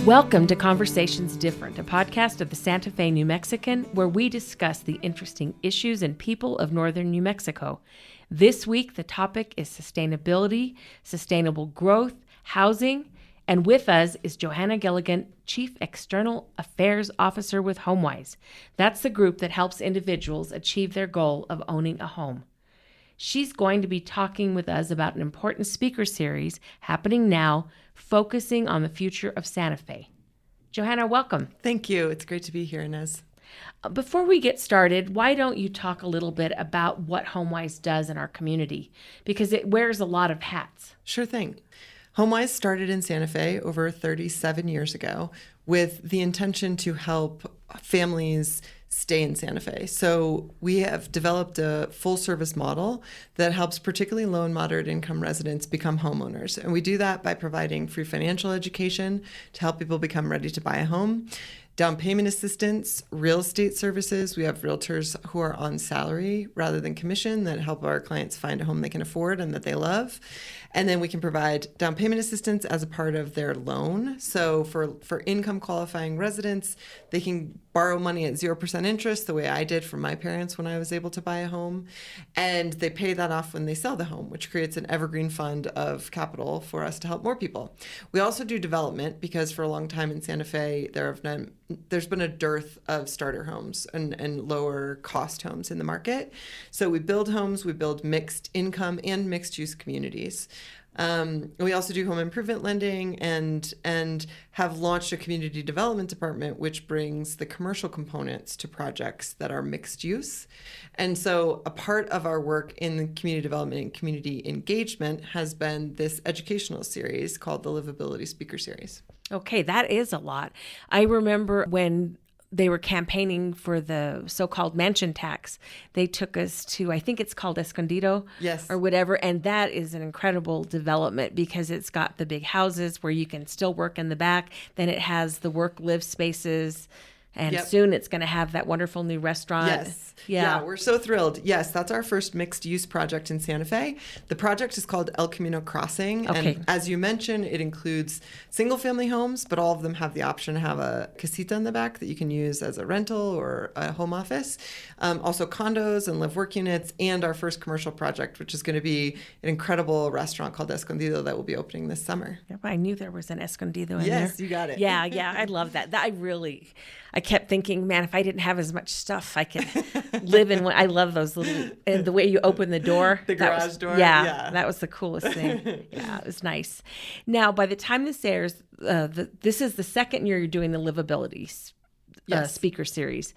Welcome to Conversations Different, a podcast of the Santa Fe New Mexican, where we discuss the interesting issues and people of northern New Mexico. This week, the topic is sustainability, sustainable growth, housing, and with us is Johanna Gilligan, Chief External Affairs Officer with Homewise. That's the group that helps individuals achieve their goal of owning a home. She's going to be talking with us about an important speaker series happening now, focusing on the future of Santa Fe. Johanna, welcome. Thank you. It's great to be here, Inez. Before we get started, why don't you talk a little bit about what Homewise does in our community? Because it wears a lot of hats. Sure thing. Homewise started in Santa Fe over 37 years ago with the intention to help families stay in Santa Fe. So we have developed a full service model that helps particularly low and moderate income residents become homeowners. And we do that by providing free financial education to help people become ready to buy a home, down payment assistance, real estate services. We have realtors who are on salary rather than commission that help our clients find a home they can afford and that they love. And then we can provide down payment assistance as a part of their loan. So for income qualifying residents, they can borrow money at 0% interest, the way I did from my parents when I was able to buy a home. And they pay that off when they sell the home, which creates an evergreen fund of capital for us to help more people. We also do development because for a long time in Santa Fe, there's been a dearth of starter homes and lower cost homes in the market. So we build homes, we build mixed income and mixed use communities. We also do home improvement lending and have launched a community development department, which brings the commercial components to projects that are mixed use. And so a part of our work in the community development and community engagement has been this educational series called the Livability Speaker Series. Okay, that is a lot. I remember when they were campaigning for the so-called mansion tax. They took us to, I think it's called Escondido, yes, or whatever. And that is an incredible development because it's got the big houses where you can still work in the back. Then it has the work-live spaces. And soon it's going to have that wonderful new restaurant. Yes. Yeah, we're so thrilled. Yes, that's our first mixed use project in Santa Fe. The project is called El Camino Crossing. Okay. And as you mentioned, it includes single family homes, but all of them have the option to have a casita in the back that you can use as a rental or a home office. Also condos and live work units, and our first commercial project, which is going to be an incredible restaurant called Escondido that will be opening this summer. Yep, I knew there was an Escondido in there. Yes, you got it. Yeah, I love that. I kept thinking, man, if I didn't have as much stuff, I could live in one. I love those little, and the way you open the door. The garage door? Yeah, that was the coolest thing. Yeah, it was nice. Now, by the time this airs, this is the second year you're doing the Livability Speaker Series.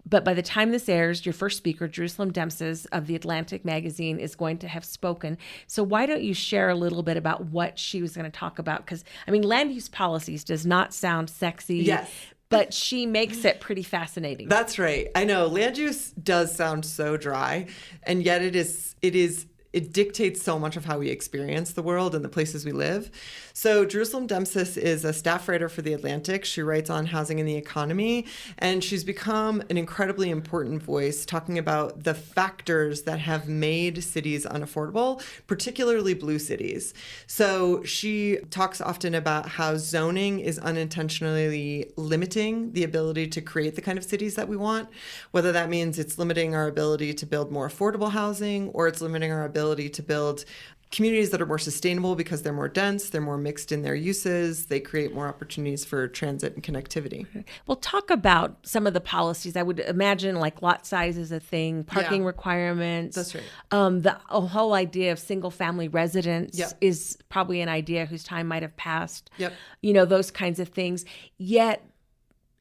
But by the time this airs, your first speaker, Jerusalem Demses of The Atlantic magazine, is going to have spoken. So why don't you share a little bit about what she was going to talk about? Because, I mean, land use policies does not sound sexy. Yes. But she makes it pretty fascinating. That's right. I know land use does sound so dry, and yet it dictates so much of how we experience the world and the places we live. So Jerusalem Demses is a staff writer for The Atlantic. She writes on housing and the economy, and she's become an incredibly important voice talking about the factors that have made cities unaffordable, particularly blue cities. So she talks often about how zoning is unintentionally limiting the ability to create the kind of cities that we want, whether that means it's limiting our ability to build more affordable housing or it's limiting our ability to build communities that are more sustainable because they're more dense, they're more mixed in their uses, they create more opportunities for transit and connectivity. Well, talk about some of the policies. I would imagine like lot size is a thing, parking requirements. That's right. The whole idea of single family residence is probably an idea whose time might have passed. Yep. You know, those kinds of things. Yet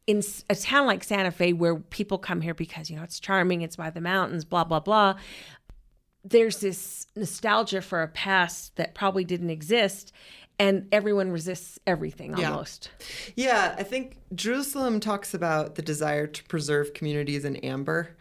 in a town like Santa Fe where people come here because, you know, it's charming, it's by the mountains, blah, blah, blah, there's this nostalgia for a past that probably didn't exist, and everyone resists everything almost. Yeah, I think Jerusalem talks about the desire to preserve communities in amber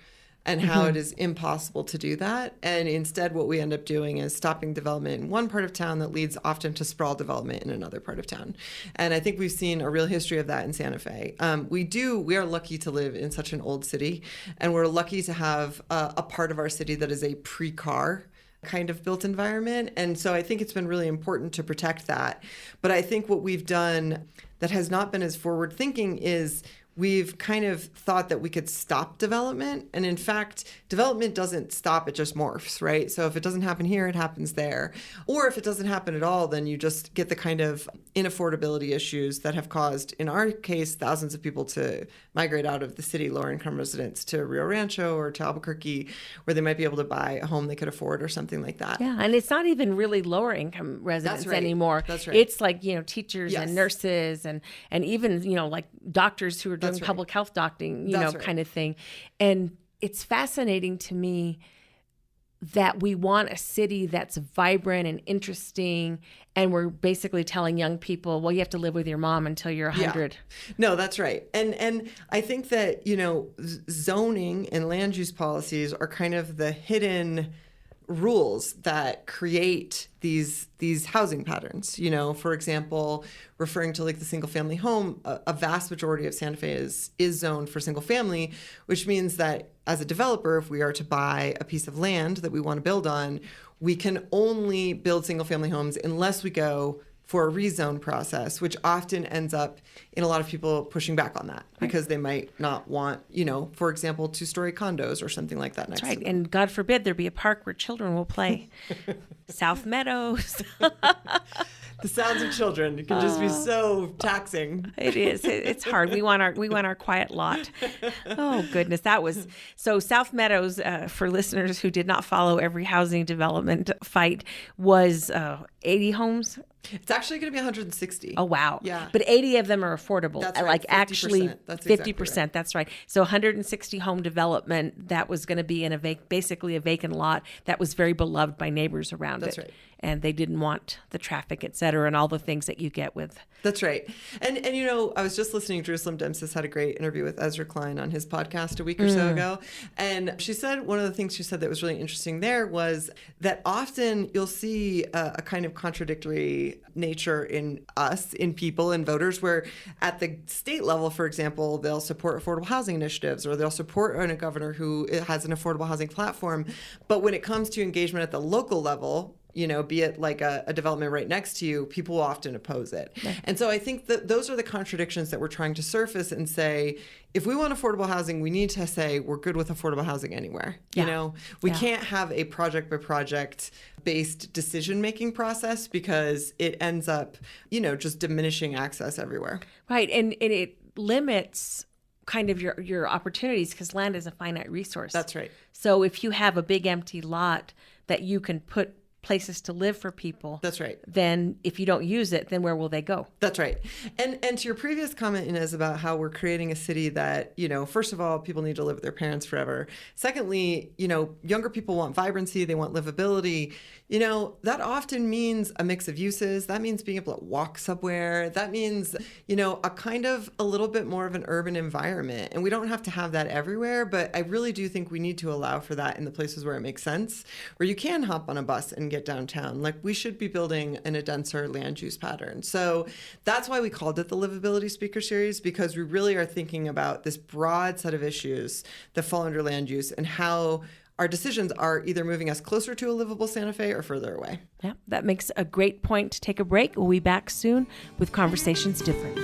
and how it is impossible to do that. And instead, what we end up doing is stopping development in one part of town that leads often to sprawl development in another part of town. And I think we've seen a real history of that in Santa Fe. We are lucky to live in such an old city, and we're lucky to have a part of our city that is a pre-car kind of built environment. And so I think it's been really important to protect that. But I think what we've done that has not been as forward thinking is we've kind of thought that we could stop development. And in fact, development doesn't stop, it just morphs, right? So if it doesn't happen here, it happens there. Or if it doesn't happen at all, then you just get the kind of inaffordability issues that have caused, in our case, thousands of people to migrate out of the city, lower income residents, to Rio Rancho or to Albuquerque, where they might be able to buy a home they could afford or something like that. Yeah, and it's not even really lower income residents anymore. That's right. It's like, teachers and nurses and even, like doctors who are doing public health doctoring, kind of thing. And it's fascinating to me that we want a city that's vibrant and interesting, and we're basically telling young people, well, you have to live with your mom until you're 100. Yeah. No, that's right. And I think that, zoning and land use policies are kind of the hidden rules that create these housing patterns. For example, referring to like the single family home, a vast majority of Santa Fe is zoned for single family, which means that as a developer, if we are to buy a piece of land that we want to build on, we can only build single family homes unless we go for a rezone process, which often ends up in a lot of people pushing back on that because they might not want, for example, 2-story condos or something like that next to them. And God forbid there be a park where children will play. South Meadows. The sounds of children can just be so taxing. It is. It's hard. We want our quiet lot. Oh goodness, that was so. South Meadows, for listeners who did not follow every housing development fight, was 80 homes. It's actually going to be 160. Oh wow! Yeah, but 80 of them are affordable. That's right. Like 50%. actually, that's 50%. Exactly right. That's right. So 160 home development that was going to be in basically a vacant lot that was very beloved by neighbors around it. That's right. And they didn't want the traffic, et cetera, and all the things that you get with. That's right. And I was just listening, Jerusalem Dempsis had a great interview with Ezra Klein on his podcast a week or so ago. And she said, one of the things she said that was really interesting there was that often you'll see a kind of contradictory nature in us, in people and voters, where at the state level, for example, they'll support affordable housing initiatives or they'll support a governor who has an affordable housing platform. But when it comes to engagement at the local level, be it like a development right next to you, people will often oppose it. Right. And so I think that those are the contradictions that we're trying to surface and say, if we want affordable housing, we need to say we're good with affordable housing anywhere. Yeah. We can't have a project by project based decision-making process because it ends up, just diminishing access everywhere. Right. And it limits kind of your opportunities because land is a finite resource. That's right. So if you have a big empty lot that you can put places to live for people. That's right. Then if you don't use it, then where will they go? That's right. And to your previous comment, Inez, about how we're creating a city that, first of all, people need to live with their parents forever. Secondly, younger people want vibrancy, they want livability. That often means a mix of uses. That means being able to walk somewhere. That means, a kind of a little bit more of an urban environment. And we don't have to have that everywhere, but I really do think we need to allow for that in the places where it makes sense, where you can hop on a bus and get downtown. Like we should be building in a denser land use pattern. So that's why we called it the Livability Speaker Series, because we really are thinking about this broad set of issues that fall under land use and how our decisions are either moving us closer to a livable Santa Fe or further away. Yeah, that makes a great point to take a break. We'll be back soon with Conversations Different.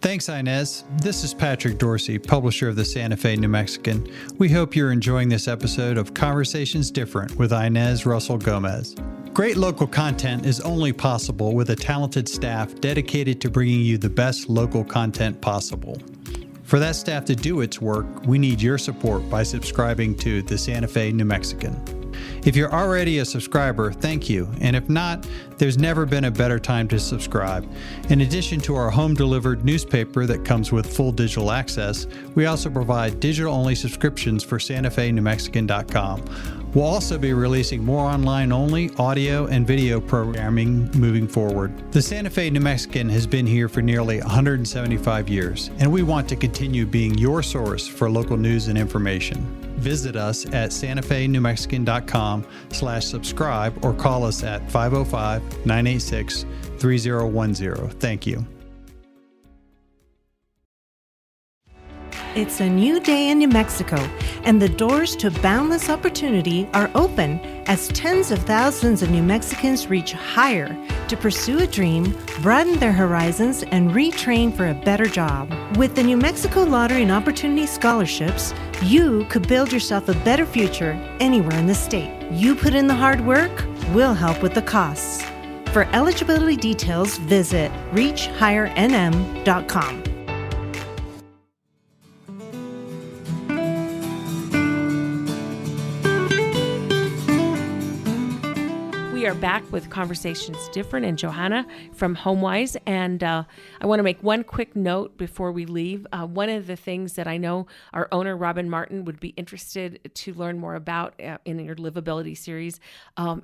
Thanks, Inez. This is Patrick Dorsey, publisher of the Santa Fe New Mexican. We hope you're enjoying this episode of Conversations Different with Inez Russell Gomez. Great local content is only possible with a talented staff dedicated to bringing you the best local content possible. For that staff to do its work, we need your support by subscribing to the Santa Fe New Mexican. If you're already a subscriber, thank you. And if not, there's never been a better time to subscribe. In addition to our home-delivered newspaper that comes with full digital access, we also provide digital-only subscriptions for SantaFeNewMexican.com. We'll also be releasing more online-only audio and video programming moving forward. The Santa Fe New Mexican has been here for nearly 175 years, and we want to continue being your source for local news and information. Visit us at SantaFeNewMexican.com/subscribe or call us at 505-986-3010. Thank you. It's a new day in New Mexico, and the doors to boundless opportunity are open as tens of thousands of New Mexicans reach higher to pursue a dream, broaden their horizons, and retrain for a better job. With the New Mexico Lottery and Opportunity Scholarships, you could build yourself a better future anywhere in the state. You put in the hard work, we'll help with the costs. For eligibility details, visit reachhighernm.com. We are back with Conversations Different and Johanna from Homewise. And I want to make one quick note before we leave. One of the things that I know our owner, Robin Martin, would be interested to learn more about in your Livability series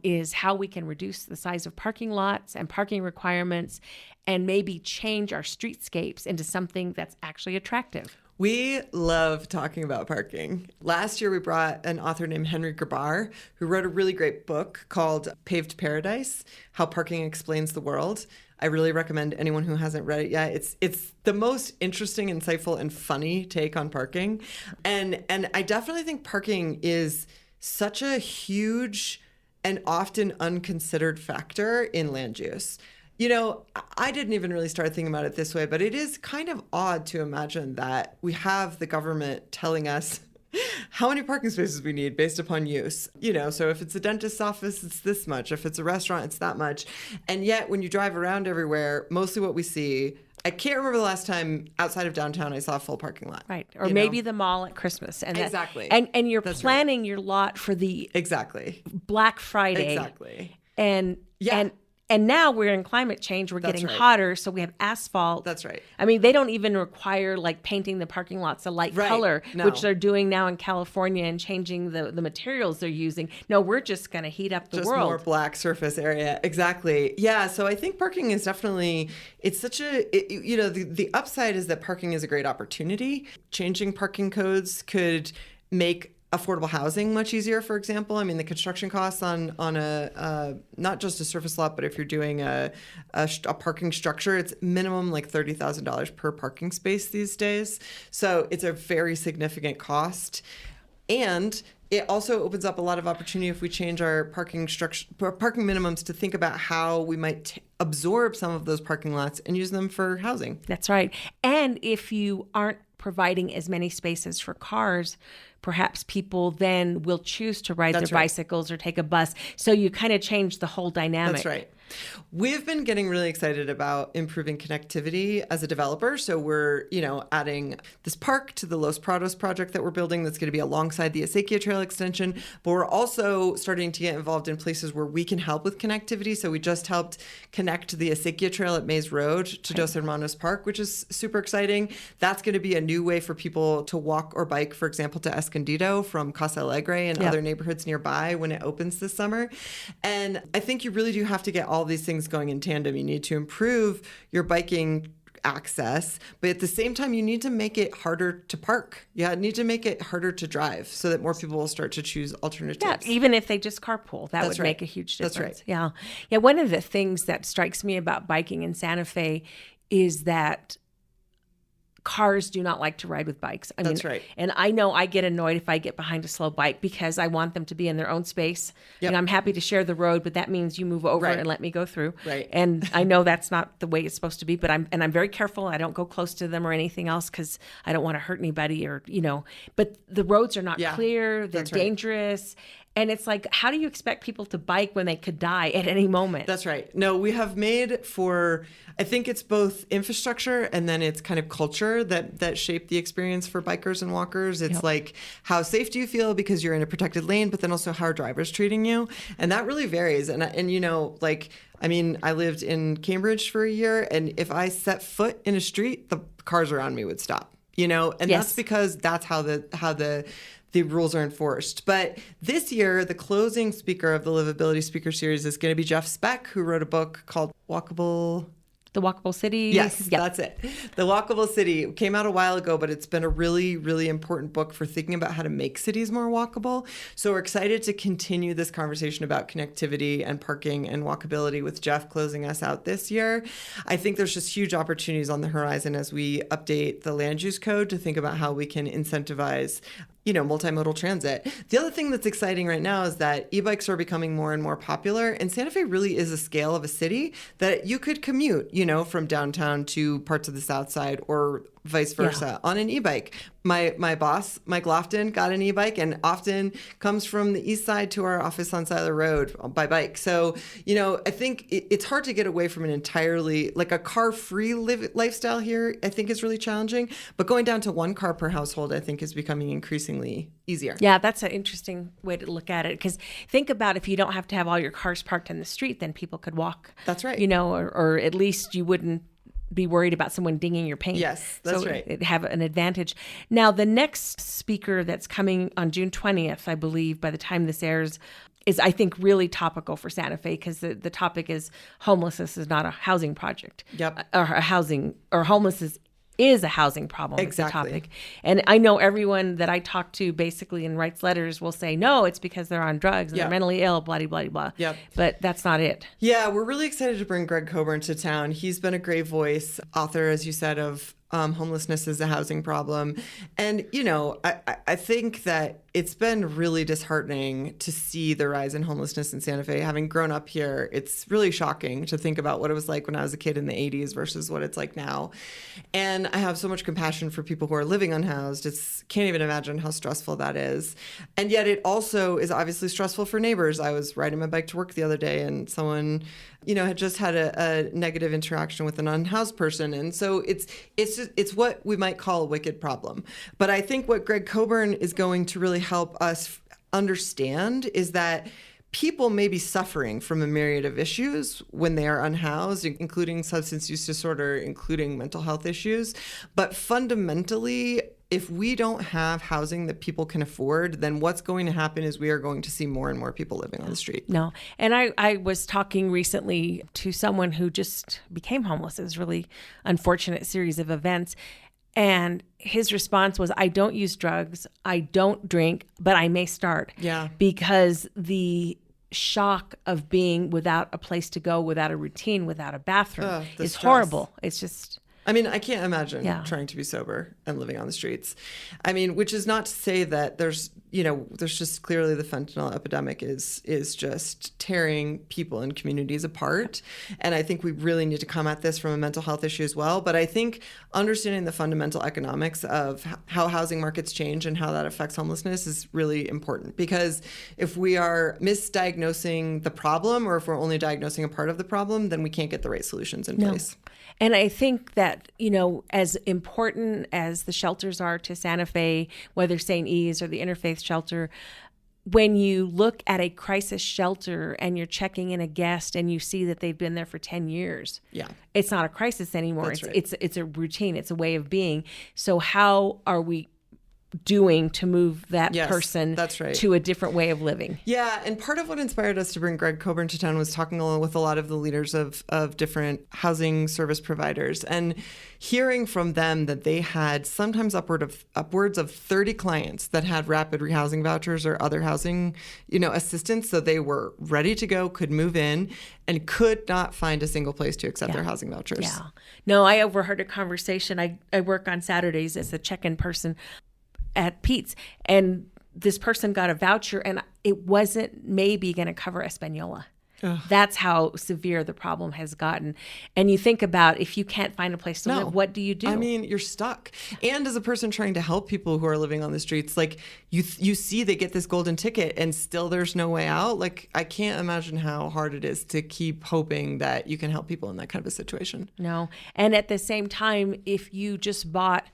is how we can reduce the size of parking lots and parking requirements and maybe change our streetscapes into something that's actually attractive. We love talking about parking. Last year, we brought an author named Henry Grabar, who wrote a really great book called Paved Paradise, How Parking Explains the World. I really recommend anyone who hasn't read it yet. It's the most interesting, insightful, and funny take on parking. And I definitely think parking is such a huge and often unconsidered factor in land use. You know, I didn't even really start thinking about it this way, but it is kind of odd to imagine that we have the government telling us how many parking spaces we need based upon use. You know, so if it's a dentist's office, it's this much. If it's a restaurant, it's that much. And yet when you drive around everywhere, mostly what we see, I can't remember the last time outside of downtown I saw a full parking lot. Right. Or maybe the mall at Christmas. And exactly. And you're That's planning right. your lot for the exactly Black Friday. Exactly. And yeah. And now we're in climate change. We're getting hotter, so we have asphalt. That's right. I mean, they don't even require like painting the parking lots a light color, which they're doing now in California and changing the materials they're using. No, we're just going to heat up the world. Just more black surface area. Exactly. Yeah. So I think parking is definitely, it's such the upside is that parking is a great opportunity. Changing parking codes could make affordable housing much easier, for example. I mean, the construction costs on a not just a surface lot, but if you're doing a parking structure, it's minimum like $30,000 per parking space these days. So it's a very significant cost. And it also opens up a lot of opportunity if we change our parking minimums to think about how we might absorb some of those parking lots and use them for housing. That's right. And if you aren't providing as many spaces for cars, perhaps people then will choose to ride their bicycles or take a bus. So you kind of change the whole dynamic. That's right. We've been getting really excited about improving connectivity as a developer. So we're, adding this park to the Los Prados project that we're building that's going to be alongside the Acequia Trail extension. But we're also starting to get involved in places where we can help with connectivity. So we just helped connect the Acequia Trail at Mays Road to Dos Hermanos Park, which is super exciting. That's going to be a new way for people to walk or bike, for example, to Escondido from Casa Alegre and other neighborhoods nearby when it opens this summer. And I think you really do have to get all these things going in tandem. You need to improve your biking access, but at the same time, you need to make it harder to park. You need to make it harder to drive so that more people will start to choose alternatives. Yeah, even if they just carpool, that would make a huge difference. That's right. Yeah. Yeah. One of the things that strikes me about biking in Santa Fe is that cars do not like to ride with bikes. That's right. And I know I get annoyed if I get behind a slow bike because I want them to be in their own space. Yep. And I'm happy to share the road, but that means you move over and let me go through. Right. And I know that's not the way it's supposed to be, but I'm very careful. I don't go close to them or anything else because I don't want to hurt anybody but the roads are not clear. They're dangerous. And it's like, how do you expect people to bike when they could die at any moment? That's right. No, we have made I think it's both infrastructure and then it's kind of culture that shape the experience for bikers and walkers. It's like, how safe do you feel because you're in a protected lane, but then also how are drivers treating you? And that really varies. And I lived in Cambridge for a year, and if I set foot in a street, the cars around me would stop. That's because that's how the rules are enforced. But this year, the closing speaker of the Livability Speaker Series is going to be Jeff Speck, who wrote a book called Walkable The Walkable City? Yes, Yep. that's it. The Walkable City came out a while ago, but it's been a really, really important book for thinking about how to make cities more walkable. So we're excited to continue this conversation about connectivity and parking and walkability with Jeff closing us out this year. I think there's just huge opportunities on the horizon as we update the land use code to think about how we can incentivize multimodal transit. The other thing that's exciting right now is that e-bikes are becoming more and more popular, and Santa Fe really is a scale of a city that you could commute, from downtown to parts of the South Side or vice versa on an e-bike. My boss, Mike Lofton, got an e-bike and often comes from the east side to our office on side of the road by bike. So, I think it's hard to get away from an entirely, like a car-free lifestyle here, I think is really challenging. But going down to one car per household, I think is becoming increasingly easier. Yeah, that's an interesting way to look at it. Because think about if you don't have to have all your cars parked in the street, then people could walk. That's right. Or at least you wouldn't be worried about someone dinging your paint. Yes, that's right. It'd have an advantage. Now, the next speaker that's coming on June 20th, I believe, by the time this airs, is, I think, really topical for Santa Fe because the topic is homelessness is not a housing project. Yep. Or homelessness is a housing problem. Exactly. It's the topic. And I know everyone that I talk to basically and writes letters will say, no, it's because they're on drugs and they're mentally ill, blah, blah, blah. Yep. But that's not it. Yeah, we're really excited to bring Greg Coburn to town. He's been a great voice, author, as you said, of homelessness is a housing problem. And, I think that it's been really disheartening to see the rise in homelessness in Santa Fe. Having grown up here, it's really shocking to think about what it was like when I was a kid in the 80s versus what it's like now. And I have so much compassion for people who are living unhoused. Can't even imagine how stressful that is. And yet it also is obviously stressful for neighbors. I was riding my bike to work the other day and someone, had just had a negative interaction with an unhoused person. And so it's what we might call a wicked problem. But I think what Greg Coburn is going to really help us understand is that people may be suffering from a myriad of issues when they are unhoused, including substance use disorder, including mental health issues. But fundamentally, if we don't have housing that people can afford, then what's going to happen is we are going to see more and more people living on the street. No. And I was talking recently to someone who just became homeless. It was a really unfortunate series of events. And his response was, I don't use drugs, I don't drink, but I may start. Yeah. Because the shock of being without a place to go, without a routine, without a bathroom is horrible. It's just... I can't imagine trying to be sober and living on the streets. Which is not to say that there's just clearly the fentanyl epidemic is just tearing people and communities apart. And I think we really need to come at this from a mental health issue as well. But I think understanding the fundamental economics of how housing markets change and how that affects homelessness is really important. Because if we are misdiagnosing the problem or if we're only diagnosing a part of the problem, then we can't get the right solutions in place. And I think that, as important as the shelters are to Santa Fe, whether St. E's or the Interfaith Shelter, when you look at a crisis shelter and you're checking in a guest and you see that they've been there for 10 years, it's not a crisis anymore. That's right. It's a routine. It's a way of being. So how are we doing to move that person to a different way of living? Yeah, and part of what inspired us to bring Greg Coburn to town was talking with a lot of the leaders of different housing service providers and hearing from them that they had sometimes upwards of 30 clients that had rapid rehousing vouchers or other housing, assistance. So they were ready to go, could move in, and could not find a single place to accept their housing vouchers. Yeah. No, I overheard a conversation. I work on Saturdays as a check-in person at Pete's, and this person got a voucher and it wasn't maybe going to cover Espanola. Ugh. That's how severe the problem has gotten. And you think about if you can't find a place to live, what do you do? You're stuck. And as a person trying to help people who are living on the streets, like you see they get this golden ticket and still there's no way out. Like I can't imagine how hard it is to keep hoping that you can help people in that kind of a situation. No. And at the same time, if you just bought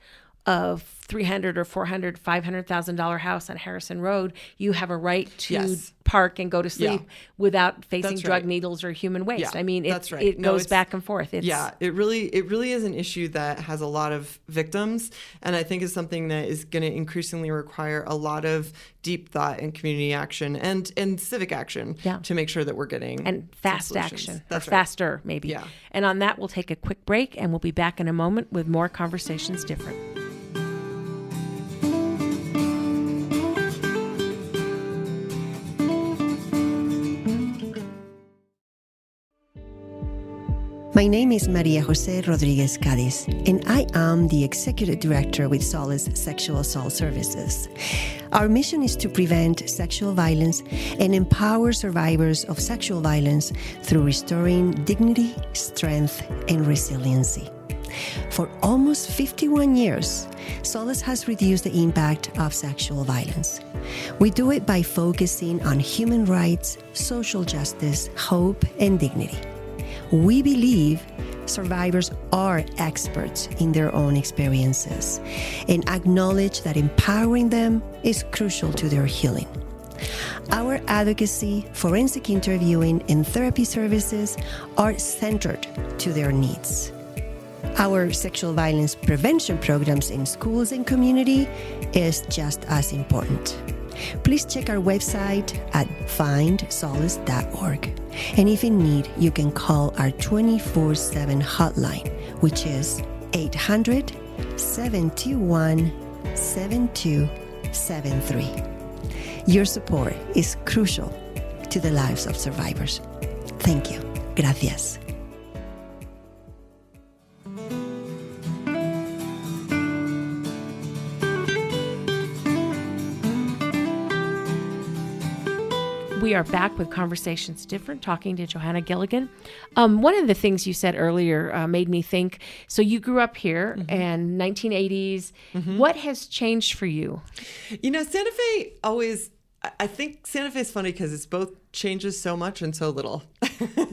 of $300,000 or $400,000, $500,000 house on Harrison Road, you have a right to park and go to sleep without facing drug needles or human waste. Yeah, I mean, that's right. It goes back and forth. It really is an issue that has a lot of victims, and I think is something that is going to increasingly require a lot of deep thought and community action and civic action to make sure that we're getting and fast action. That's or faster, maybe. Yeah. And on that, we'll take a quick break, and we'll be back in a moment with more Conversations Different. My name is Maria Jose Rodriguez Cadiz, and I am the Executive Director with Solace Sexual Assault Services. Our mission is to prevent sexual violence and empower survivors of sexual violence through restoring dignity, strength, and resiliency. For almost 51 years, Solace has reduced the impact of sexual violence. We do it by focusing on human rights, social justice, hope, and dignity. We believe survivors are experts in their own experiences and acknowledge that empowering them is crucial to their healing. Our advocacy, forensic interviewing, and therapy services are centered to their needs. Our sexual violence prevention programs in schools and community is just as important. Please check our website at findsolace.org. And if in need, you can call our 24/7 hotline, which is 800-721-7273. Your support is crucial to the lives of survivors. Thank you. Gracias. We are back with Conversations Different, talking to Johanna Gilligan. One of the things you said earlier made me think, so you grew up here in 1980s. What has changed for you? You know, Santa Fe I think Santa Fe is funny because it's both changes so much and so little.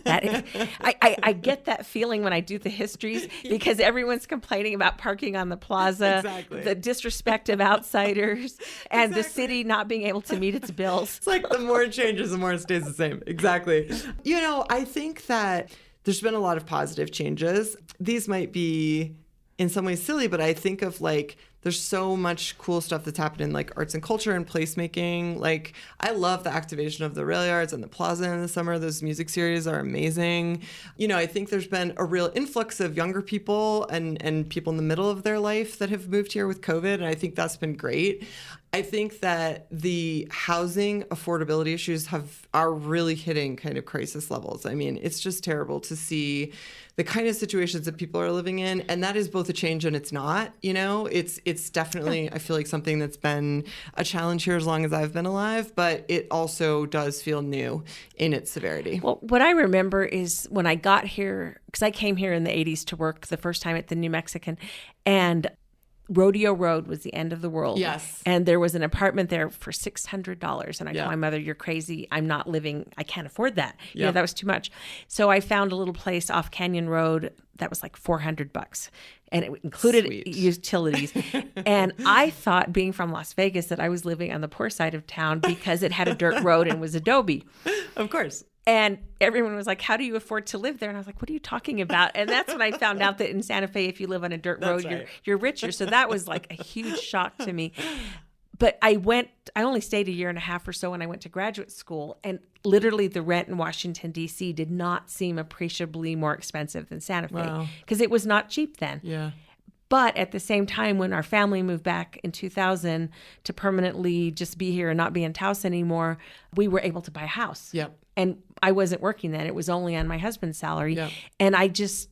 I get that feeling when I do the histories because everyone's complaining about parking on the plaza, the disrespect of outsiders, and the city not being able to meet its bills. It's like the more it changes, the more it stays the same. Exactly. You know, I think that there's been a lot of positive changes. These might be in some ways silly, but I think of like, there's so much cool stuff that's happened in like arts and culture and placemaking. Like, I love the activation of the rail yards and the plaza in the summer. Those music series are amazing. You know, I think there's been a real influx of younger people and people in the middle of their life that have moved here with COVID. And I think that's been great. I think that the housing affordability issues are really hitting kind of crisis levels. I mean, it's just terrible to see the kind of situations that people are living in. And that is both a change and it's not, you know, it's definitely, I feel like something that's been a challenge here as long as I've been alive, but it also does feel new in its severity. Well, what I remember is when I got here, because I came here in the 80s to work the first time at the New Mexican, and Rodeo Road was the end of the world. Yes. And there was an apartment there for $600. And I told my mother, you're crazy. I can't afford that. Yeah. You know, that was too much. So I found a little place off Canyon Road that was like $400. And it included utilities. And I thought, being from Las Vegas, that I was living on the poor side of town because it had a dirt road and was adobe. Of course. And everyone was like, how do you afford to live there? And I was like, what are you talking about? And that's when I found out that in Santa Fe, if you live on a dirt road, you're richer. So that was like a huge shock to me. But I only stayed a year and a half or so when I went to graduate school. And literally the rent in Washington, D.C. did not seem appreciably more expensive than Santa Fe because it was not cheap then. Yeah. But at the same time, when our family moved back in 2000 to permanently just be here and not be in Taos anymore, we were able to buy a house. Yep. And I wasn't working then. It was only on my husband's salary. Yep. And I just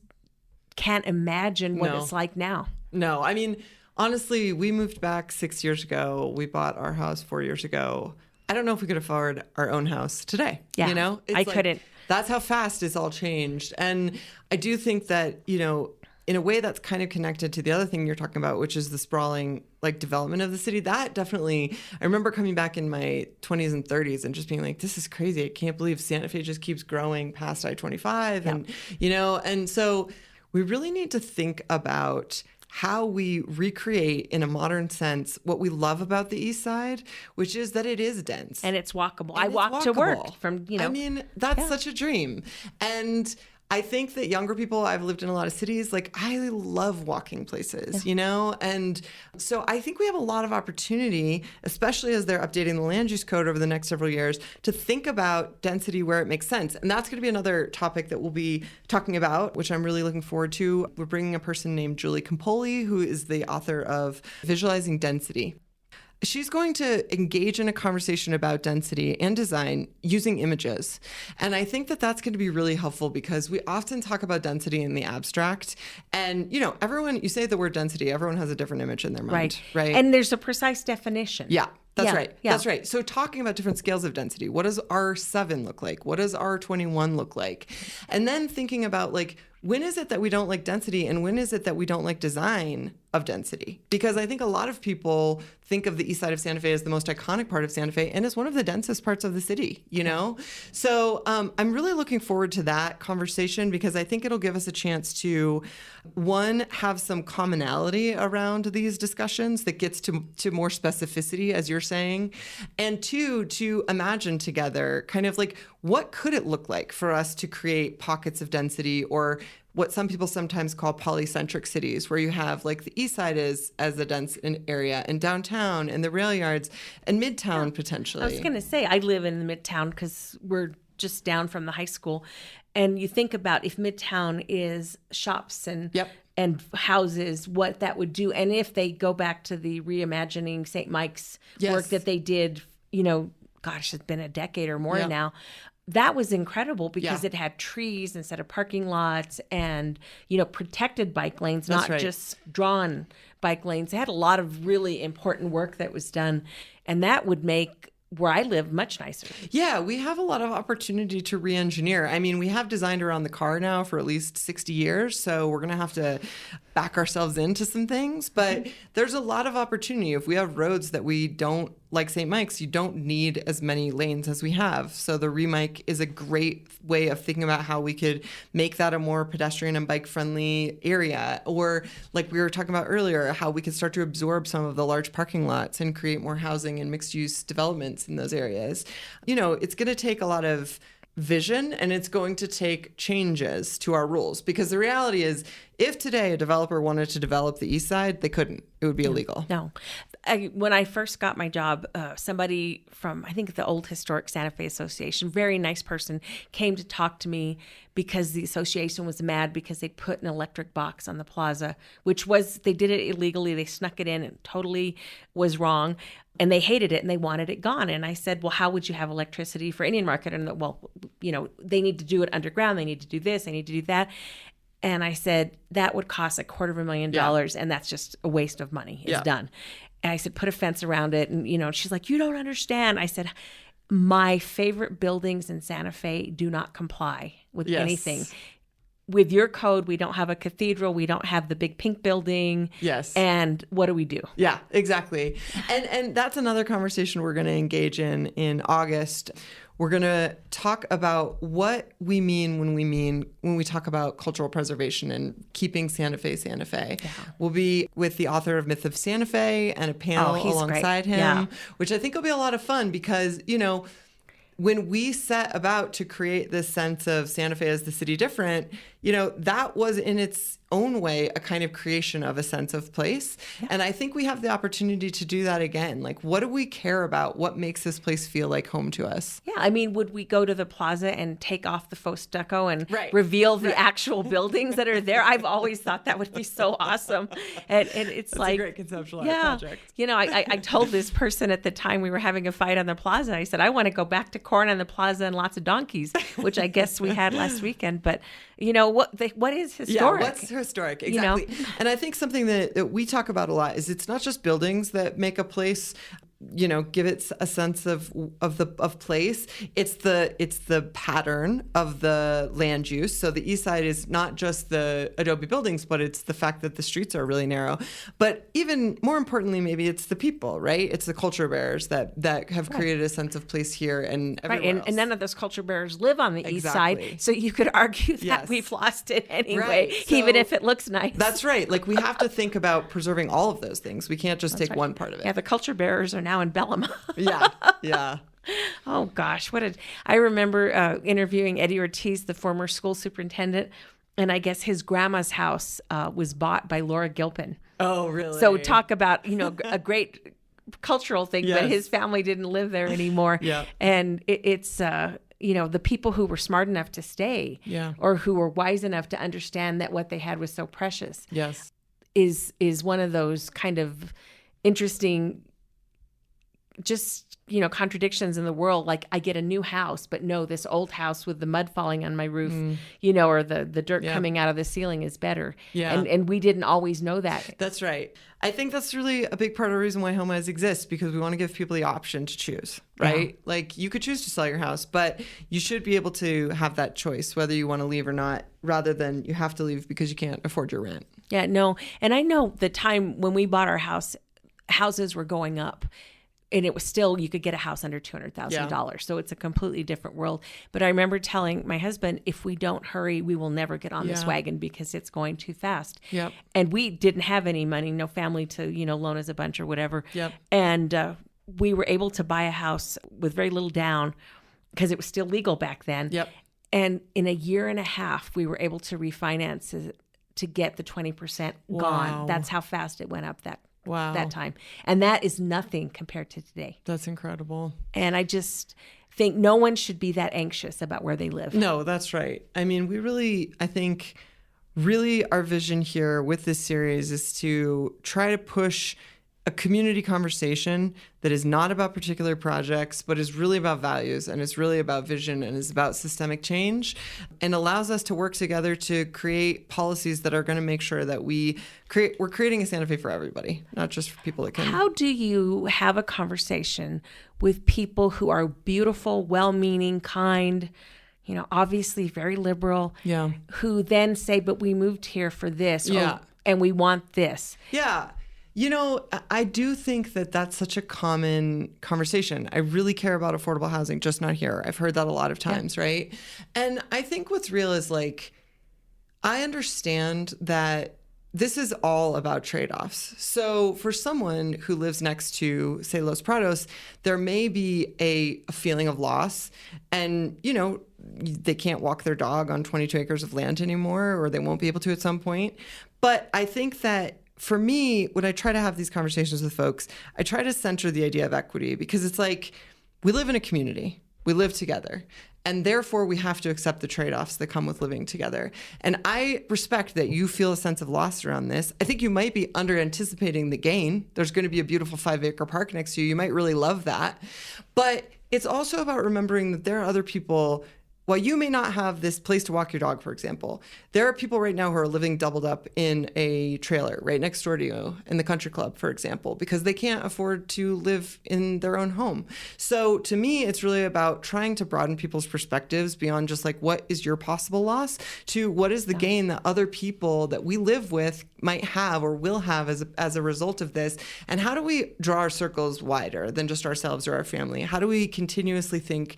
can't imagine what it's like now. No, I mean, honestly, we moved back 6 years ago. We bought our house 4 years ago. I don't know if we could afford our own house today. Yeah, you know, I couldn't. That's how fast it's all changed. And I do think that, you know, in a way that's kind of connected to the other thing you're talking about, which is the sprawling like development of the city. That definitely, I remember coming back in my 20s and 30s and just being like, this is crazy. I can't believe Santa Fe just keeps growing past I-25. And, you know, and so we really need to think about how we recreate in a modern sense what we love about the East Side, which is that it is dense. And it's walkable. And I it's walk to work walkable. from, I mean, that's such a dream. And I think that younger people, I've lived in a lot of cities, like I love walking places, you know? And so I think we have a lot of opportunity, especially as they're updating the land use code over the next several years, to think about density where it makes sense. And that's going to be another topic that we'll be talking about, which I'm really looking forward to. We're bringing a person named Julie Campoli, who is the author of Visualizing Density. She's going to engage in a conversation about density and design using images. And I think that that's going to be really helpful because we often talk about density in the abstract. And, you know, you say the word density, everyone has a different image in their mind, right? And there's a precise definition. Yeah. That's right. Yeah. That's right. So talking about different scales of density, what does R7 look like? What does R21 look like? And then thinking about like, when is it that we don't like density and when is it that we don't like design of density? Because I think a lot of people think of the east side of Santa Fe as the most iconic part of Santa Fe and as one of the densest parts of the city, you know? So I'm really looking forward to that conversation because I think it'll give us a chance to, one, have some commonality around these discussions that gets to more specificity, as you're saying, and two, to imagine together kind of like what could it look like for us to create pockets of density or what some people sometimes call polycentric cities, where you have like the east side is as a dense area and downtown and the rail yards and midtown potentially. I was going to say, I live in the midtown because we're just down from the high school. And you think about if midtown is shops and and houses, what that would do. And if they go back to the reimagining St. Mike's work that they did, you know, gosh, it's been a decade or more now. That was incredible because it had trees instead of parking lots and, you know, protected bike lanes, not just drawn bike lanes. It had a lot of really important work that was done. And that would make where I live much nicer. Yeah, we have a lot of opportunity to re-engineer. I mean, we have designed around the car now for at least 60 years, so we're going to have to back ourselves into some things. But there's a lot of opportunity. If we have roads that we don't, like St. Mike's, you don't need as many lanes as we have. So the remake is a great way of thinking about how we could make that a more pedestrian and bike-friendly area. Or like we were talking about earlier, how we could start to absorb some of the large parking lots and create more housing and mixed-use developments in those areas. You know, it's going to take a lot of vision and it's going to take changes to our rules because the reality is if today a developer wanted to develop the east side, they couldn't. It would be illegal. No. When I first got my job, somebody from, I think, the old Historic Santa Fe Association, very nice person, came to talk to me because the association was mad because they put an electric box on the plaza, which was, they did it illegally. They snuck it in and totally was wrong. And they hated it and they wanted it gone. And I said, well, how would you have electricity for Indian Market? And well, you know, they need to do it underground. They need to do this. They need to do that. And I said, that would cost $250,000 and that's just a waste of money. It's done. And I said, put a fence around it. And, you know, she's like, you don't understand. I said, my favorite buildings in Santa Fe do not comply with anything. With your code, we don't have a cathedral. We don't have the big pink building. Yes. And what do we do? Yeah, exactly. And that's another conversation we're going to engage in August. We're going to talk about what we mean when we talk about cultural preservation and keeping Santa Fe Santa Fe. Yeah. We'll be with the author of Myth of Santa Fe and a panel alongside him, which I think will be a lot of fun because, you know, when we set about to create this sense of Santa Fe as the city different, you know, that was in its own way a kind of creation of a sense of place. Yeah. And I think we have the opportunity to do that again. Like, what do we care about? What makes this place feel like home to us? Yeah, I mean, would we go to the plaza and take off the faux stucco and reveal the actual buildings that are there? I've always thought that would be so awesome. And it's That's like a great conceptual project. You know, I told this person at the time we were having a fight on the plaza, I said, I want to go back to corn on the plaza and lots of donkeys, which I guess we had last weekend. But, you know, what is historic? Yeah, what's historic? Exactly. You know? And I think something that we talk about a lot is it's not just buildings that make a place give it a sense of place. It's the pattern of the land use. So the east side is not just the adobe buildings, but it's the fact that the streets are really narrow. But even more importantly, maybe it's the people, right? It's the culture bearers that have created a sense of place here and everywhere else. And none of those culture bearers live on the east side. So you could argue that we've lost it anyway, So, even if it looks nice. That's right. Like, we have to think about preserving all of those things. We can't just take one part of it. Yeah, the culture bearers are now in Bellama. Yeah. Oh gosh, I remember interviewing Eddie Ortiz, the former school superintendent, and I guess his grandma's house was bought by Laura Gilpin. Oh, really? So talk about, a great cultural thing, Yes. but his family didn't live there anymore. Yeah. And it's the people who were smart enough to stay, or who were wise enough to understand that what they had was so precious. Yes. Is one of those kind of interesting, just, contradictions in the world. Like, I get a new house, but no, this old house with the mud falling on my roof, or the dirt coming out of the ceiling is better. Yeah. And we didn't always know that. That's right. I think that's really a big part of the reason why Homewise exists, because we want to give people the option to choose, right? Yeah. Like, you could choose to sell your house, but you should be able to have that choice, whether you want to leave or not, rather than you have to leave because you can't afford your rent. Yeah, no. And I know the time when we bought our house, houses were going up. And it was still, you could get a house under $200,000. So it's a completely different world. But I remember telling my husband, if we don't hurry, we will never get on this wagon because it's going too fast. Yep. And we didn't have any money, no family to, loan us a bunch or whatever. Yep. And we were able to buy a house with very little down because it was still legal back then. Yep. And in a year and a half, we were able to refinance it to get the 20% Wow. gone. That's how fast it went up that time. And that is nothing compared to today. That's incredible. And I just think no one should be that anxious about where they live. No, that's right. I mean, I think our vision here with this series is to try to push a community conversation that is not about particular projects, but is really about values, and it's really about vision, and is about systemic change, and allows us to work together to create policies that are going to make sure that we're creating a Santa Fe for everybody, not just for people that can. How do you have a conversation with people who are beautiful, well-meaning, kind, obviously very liberal, who then say, but we moved here for this, and we want this? Yeah. I do think that that's such a common conversation. I really care about affordable housing, just not here. I've heard that a lot of times, right? And I think what's real is, like, I understand that this is all about trade-offs. So for someone who lives next to, say, Los Prados, there may be a feeling of loss, and, they can't walk their dog on 22 acres of land anymore, or they won't be able to at some point. But I think that for me, when I try to have these conversations with folks, I try to center the idea of equity, because it's like, we live in a community, we live together, and therefore we have to accept the trade-offs that come with living together. And I respect that you feel a sense of loss around this. I think you might be under anticipating the gain. There's going to be a beautiful 5-acre park next to you. You might really love that. But it's also about remembering that there are other people. While you may not have this place to walk your dog, for example, there are people right now who are living doubled up in a trailer right next door to you in the country club, for example, because they can't afford to live in their own home. So to me, it's really about trying to broaden people's perspectives beyond just like, what is your possible loss, to what is the gain that other people that we live with might have or will have as a result of this. And how do we draw our circles wider than just ourselves or our family? How do we continuously think,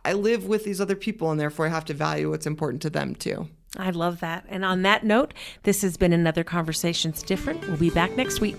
I live with these other people, and therefore I have to value what's important to them too. I love that. And on that note, this has been another Conversations Different. We'll be back next week.